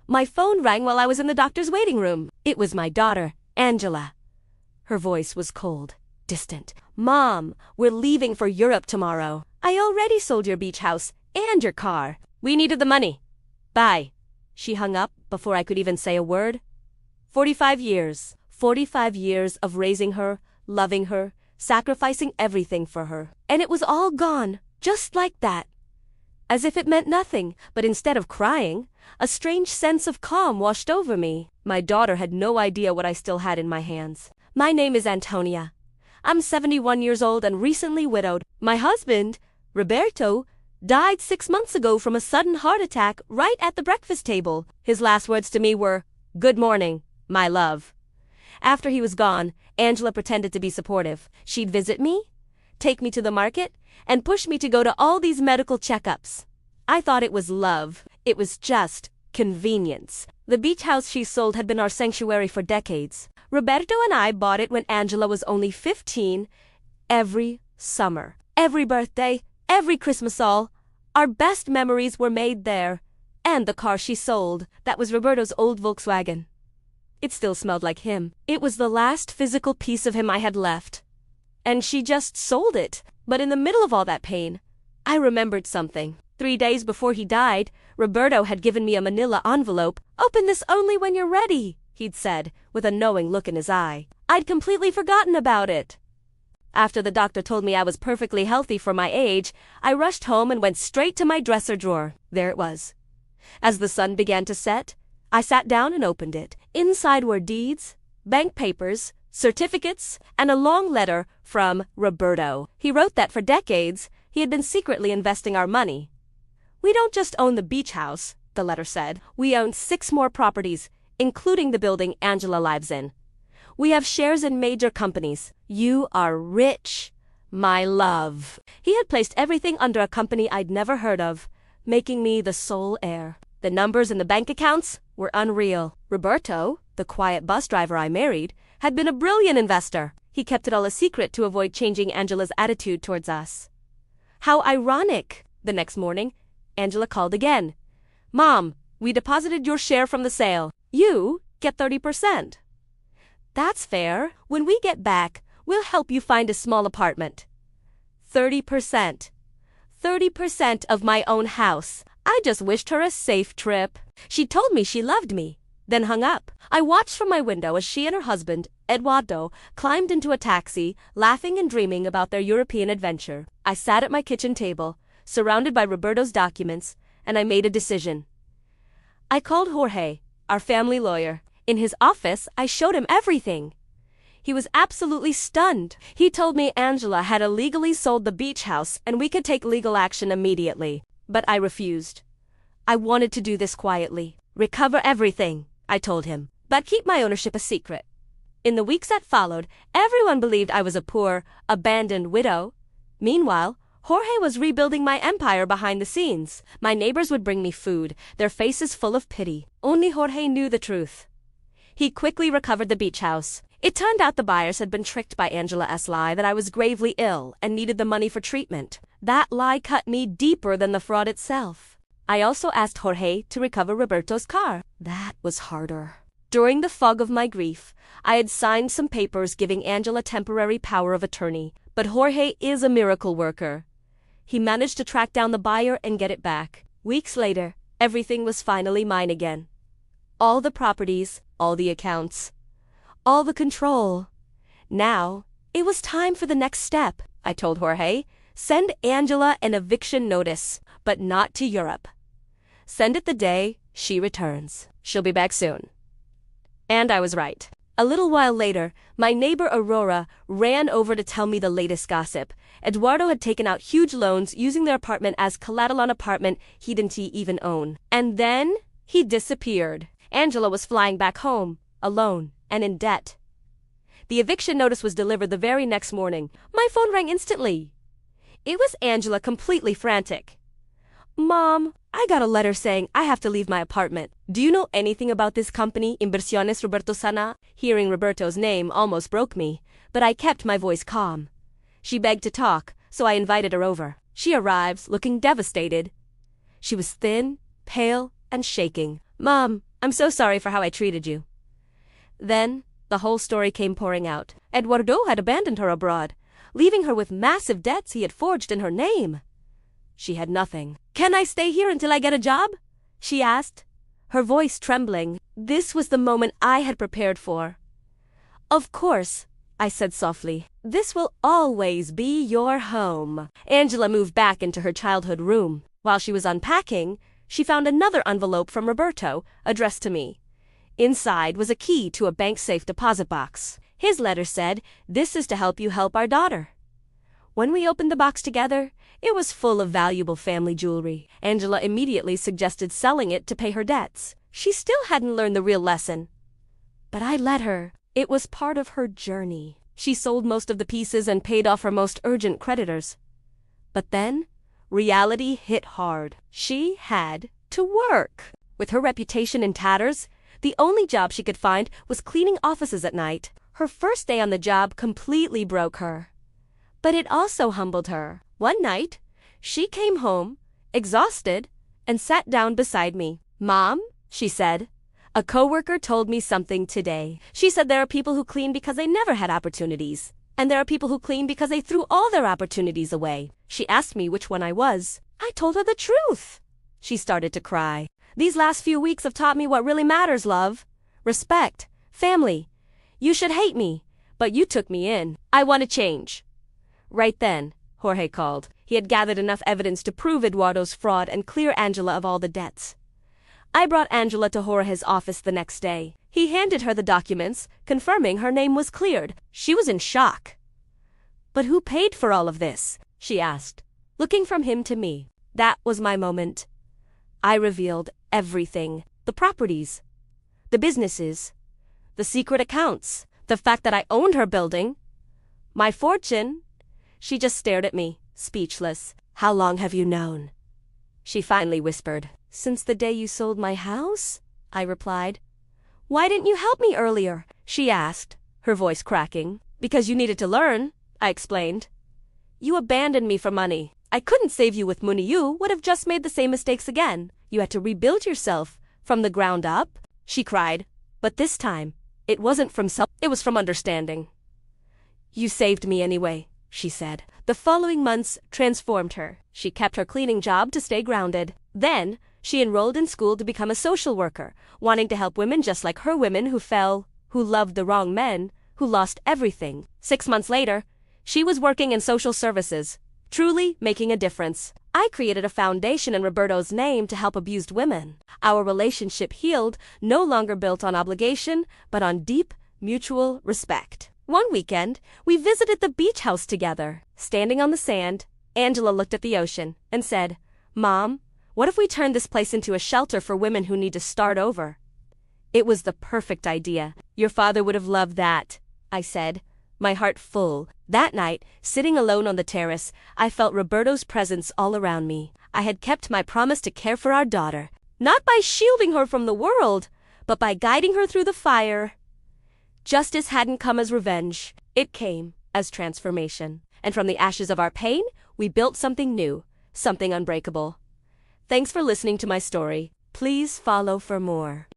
My phone rang while I was in the doctor's waiting room. It was my daughter, Angela. Her voice was cold, distant. Mom, we're leaving for Europe tomorrow. I already sold your beach house and your car. We needed the money. Bye. She hung up before I could even say a word. 45 years. 45 years of raising her, loving her, sacrificing everything for her. And it was all gone, just like that. As if it meant nothing, but instead of crying, a strange sense of calm washed over me. My daughter had no idea what I still had in my hands. My name is Antonia. I'm 71 years old and recently widowed. My husband, Roberto, died 6 months ago from a sudden heart attack right at the breakfast table. His last words to me were, "Good morning, my love." After he was gone, Angela pretended to be supportive. She'd visit me, take me to the market, and push me to go to all these medical checkups. I thought it was love. It was just convenience. The beach house she sold had been our sanctuary for decades. Roberto and I bought it when Angela was only 15, every summer. Every birthday, every Christmas all. Our best memories were made there. And the car she sold, that was Roberto's old Volkswagen. It still smelled like him. It was the last physical piece of him I had left. And she just sold it. But in the middle of all that pain, I remembered something. 3 days before he died, Roberto had given me a manila envelope. "Open this only when you're ready," he'd said, with a knowing look in his eye. I'd completely forgotten about it. After the doctor told me I was perfectly healthy for my age, I rushed home and went straight to my dresser drawer. There it was. As the sun began to set, I sat down and opened it. Inside were deeds, bank papers, certificates, and a long letter from Roberto. He wrote that for decades, he had been secretly investing our money. "We don't just own the beach house," the letter said. "We own 6 more properties, including the building Angela lives in. We have shares in major companies. You are rich, my love." He had placed everything under a company I'd never heard of, making me the sole heir. The numbers in the bank accounts were unreal. Roberto, the quiet bus driver I married, had been a brilliant investor. He kept it all a secret to avoid changing Angela's attitude towards us. How ironic! The next morning, Angela called again. "Mom, we deposited your share from the sale. You get 30%. "That's fair. When we get back, we'll help you find a small apartment." 30%. 30% of my own house. I just wished her a safe trip. She told me she loved me, then hung up. I watched from my window as she and her husband, Eduardo, climbed into a taxi, laughing and dreaming about their European adventure. I sat at my kitchen table, surrounded by Roberto's documents, and I made a decision. I called Jorge, our family lawyer. In his office, I showed him everything. He was absolutely stunned. He told me Angela had illegally sold the beach house and we could take legal action immediately. But I refused. I wanted to do this quietly. "Recover everything," I told him, "but keep my ownership a secret." In the weeks that followed, everyone believed I was a poor, abandoned widow. Meanwhile, Jorge was rebuilding my empire behind the scenes. My neighbors would bring me food, their faces full of pity. Only Jorge knew the truth. He quickly recovered the beach house. It turned out the buyers had been tricked by Angela's lie that I was gravely ill and needed the money for treatment. That lie cut me deeper than the fraud itself. I also asked Jorge to recover Roberto's car. That was harder. During the fog of my grief, I had signed some papers giving Angela temporary power of attorney. But Jorge is a miracle worker. He managed to track down the buyer and get it back. Weeks later, everything was finally mine again. All the properties, all the accounts, all the control. Now, it was time for the next step. I told Jorge, "Send Angela an eviction notice, but not to Europe. Send it the day she returns. She'll be back soon." And I was right. A little while later, my neighbor Aurora ran over to tell me the latest gossip. Eduardo had taken out huge loans using their apartment as collateral on an apartment he didn't even own. And then he disappeared. Angela was flying back home, alone, and in debt. The eviction notice was delivered the very next morning. My phone rang instantly. It was Angela, completely frantic. "Mom, I got a letter saying I have to leave my apartment. Do you know anything about this company, Inversiones Roberto Sana?" Hearing Roberto's name almost broke me, but I kept my voice calm. She begged to talk, so I invited her over. She arrives, looking devastated. She was thin, pale, and shaking. "Mom, I'm so sorry for how I treated you. Then, the whole story came pouring out. Eduardo had abandoned her abroad, leaving her with massive debts he had forged in her name. She had nothing. Can I stay here until I get a job? She asked, her voice trembling. This was the moment I had prepared for. Of course, I said softly. This will always be your home. Angela moved back into her childhood room. While she was unpacking, she found another envelope from Roberto, addressed to me. Inside was a key to a bank safe deposit box. His letter said, "This is to help you help our daughter." When we opened the box together, it was full of valuable family jewelry. Angela immediately suggested selling it to pay her debts. She still hadn't learned the real lesson. But I let her. It was part of her journey. She sold most of the pieces and paid off her most urgent creditors. But then, reality hit hard. She had to work. With her reputation in tatters, the only job she could find was cleaning offices at night. Her first day on the job completely broke her. But it also humbled her. One night, she came home, exhausted, and sat down beside me. "Mom," she said, "a coworker told me something today. She said there are people who clean because they never had opportunities, and there are people who clean because they threw all their opportunities away." She asked me which one I was. I told her the truth. She started to cry. "These last few weeks have taught me what really matters, love. Respect, family. You should hate me, but you took me in. I want to change." Right then, Jorge called. He had gathered enough evidence to prove Eduardo's fraud and clear Angela of all the debts. I brought Angela to Jorge's office the next day. He handed her the documents, confirming her name was cleared. She was in shock. "But who paid for all of this?" she asked, looking from him to me. That was my moment. I revealed everything. The properties, the businesses, the secret accounts, the fact that I owned her building, my fortune. She just stared at me, speechless. "How long have you known?" she finally whispered. "Since the day you sold my house," I replied. "Why didn't you help me earlier?" she asked, her voice cracking. "Because you needed to learn," I explained. "You abandoned me for money. I couldn't save you with money. You would have just made the same mistakes again. You had to rebuild yourself from the ground up," she cried. "But this time, it wasn't from self, it was from understanding." "You saved me anyway," she said. The following months transformed her. She kept her cleaning job to stay grounded. Then, she enrolled in school to become a social worker, wanting to help women just like her, women who fell, who loved the wrong men, who lost everything. 6 months later, she was working in social services, truly making a difference. I created a foundation in Roberto's name to help abused women. Our relationship healed, no longer built on obligation, but on deep, mutual respect. One weekend, we visited the beach house together. Standing on the sand, Angela looked at the ocean and said, "Mom, what if we turned this place into a shelter for women who need to start over?" It was the perfect idea. "Your father would have loved that," I said, my heart full. That night, sitting alone on the terrace, I felt Roberto's presence all around me. I had kept my promise to care for our daughter, not by shielding her from the world, but by guiding her through the fire. Justice hadn't come as revenge. It came as transformation. And from the ashes of our pain, we built something new, something unbreakable. Thanks for listening to my story. Please follow for more.